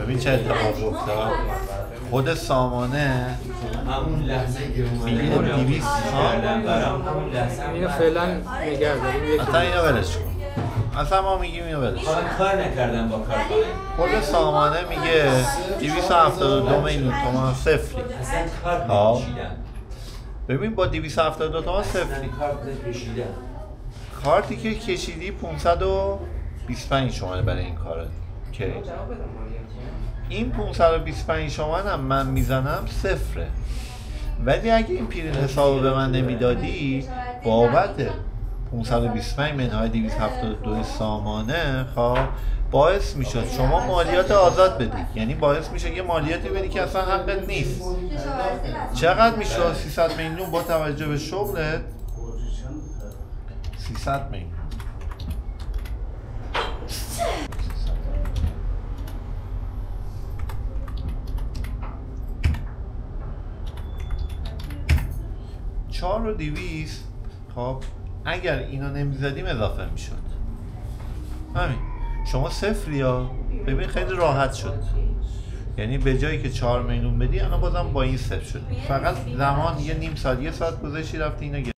ببین چه اتفاقی افتاد. خود سامانه همون لحظه که میگه 200 اینو فعلا نگه داریم. اصلا اینو ولش کن. اصلا ما میگیم اینو ولش کن. من کار نکردم با کارخانه. خود سامانه میگه 272 میلیون تومان صفری. اصلا کارت نکشیدم. ببین با 272 تومان صفری. کارت کشیدم. کارتی که کشیدی 525 تومانه برای این کاره. که این 525 تومن هم من میزنم صفره. ولی اگه این پرین حساب به من نمیدادی بابت 525 منهای 272 سامانه خب باعث میشد شما مالیات آزاد بدی. یعنی باعث میشه یه مالیاتی بدی که اصلا حقت نیست. چقدر میشه 300 میلیون با توجه به شغلت؟ 300 میلیون. چهار رو 200 خب اگر اینو نمیزدیم اضافه میشد. همین شما صفری ها. ببین خیلی راحت شد. یعنی به جایی که 4 میلیون بدی الان بازم با این صفر شد. فقط زمان یه نیم ساعت یه ساعت گذشتی رفتی اینو